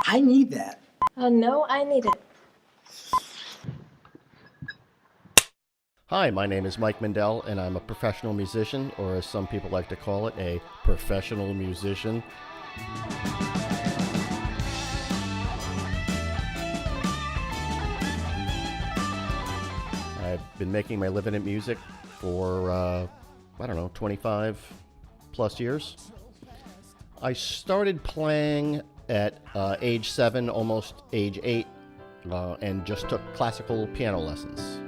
I need that. No, I need it. Hi, my name is Mike Mindell, and I'm a professional musician, or as some people like to call it, a professional musician. I've been making my living in music for, 25 plus years. I started playing at age 7, almost age 8, and just took classical piano lessons.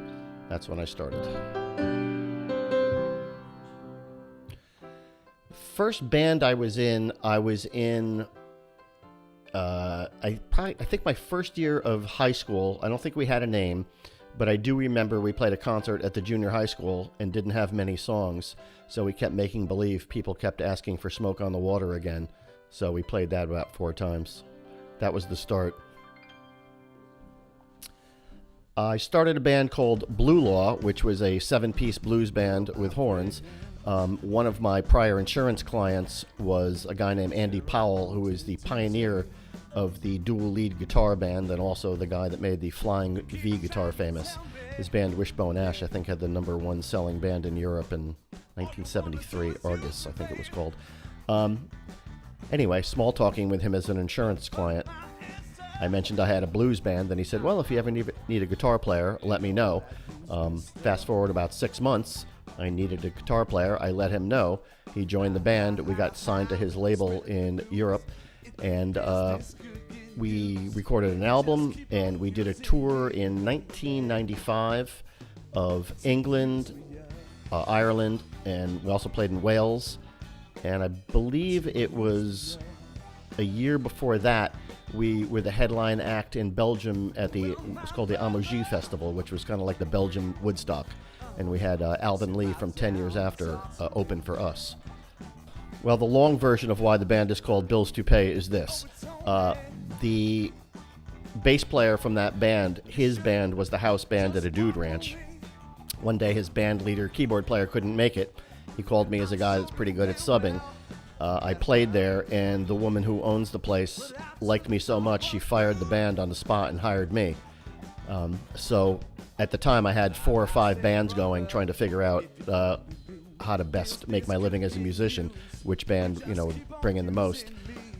That's when I started. First band I was in, I think my first year of high school. I don't think we had a name, but I do remember we played a concert at the junior high school and didn't have many songs, so we kept making believe. People kept asking for Smoke on the Water again, so we played that about 4 times. That was the start. I started a band called Blue Law, which was a 7-piece blues band with horns. One of my prior insurance clients was a guy named Andy Powell, who is the pioneer of the dual lead guitar band and also the guy that made the Flying V guitar famous. His band Wishbone Ash, I think, had the #1 selling band in Europe in 1973, Argus, I think it was called. Anyway, small talking with him as an insurance client. I mentioned I had a blues band, and he said, well, if you ever need a guitar player, let me know. Fast forward about 6 months, I needed a guitar player. I let him know. He joined the band. We got signed to his label in Europe, and we recorded an album, and we did a tour in 1995 of England, Ireland, and we also played in Wales. And I believe it was a year before that, we were the headline act in Belgium at it was called the Amogy Festival, which was kind of like the Belgian Woodstock. And we had Alvin Lee from 10 Years After open for us. Well, the long version of why the band is called Bill's Toupee is this. The bass player from that band, his band was the house band at a dude ranch. One day his band leader, keyboard player, couldn't make it. He called me as a guy that's pretty good at subbing. I played there, and the woman who owns the place liked me so much she fired the band on the spot and hired me. So at the time I had 4 or 5 bands going, trying to figure out how to best make my living as a musician, which band would bring in the most.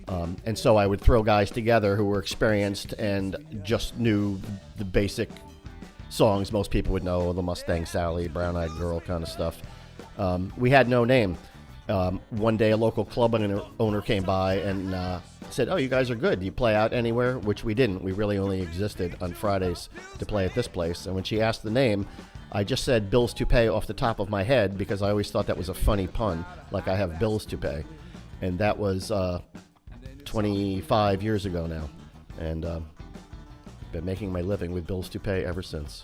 And so I would throw guys together who were experienced and just knew the basic songs most people would know, the Mustang Sally, Brown Eyed Girl kind of stuff. We had no name. One day a local club owner came by and said, oh, you guys are good. Do you play out anywhere? Which we didn't. We really only existed on Fridays to play at this place. And when she asked the name, I just said Bill's Toupee off the top of my head because I always thought that was a funny pun, like I have Bill's Toupee. And that was 25 years ago now. And been making my living with Bill's Toupee ever since.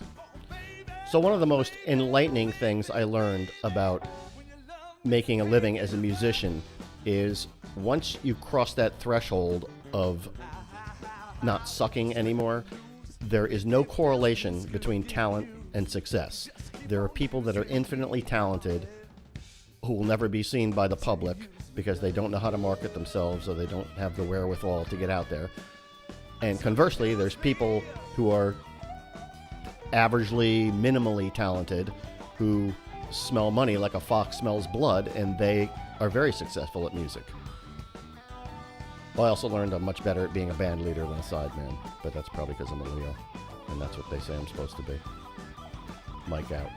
So one of the most enlightening things I learned about making a living as a musician is once you cross that threshold of not sucking anymore, there is no correlation between talent and success. There are people that are infinitely talented who will never be seen by the public because they don't know how to market themselves or they don't have the wherewithal to get out there. And conversely, there's people who are averagely, minimally talented who smell money like a fox smells blood, and they are very successful at music. Well, I also learned I'm much better at being a band leader than a sideman, but that's probably because I'm a Leo, and that's what they say I'm supposed to be. Mike out.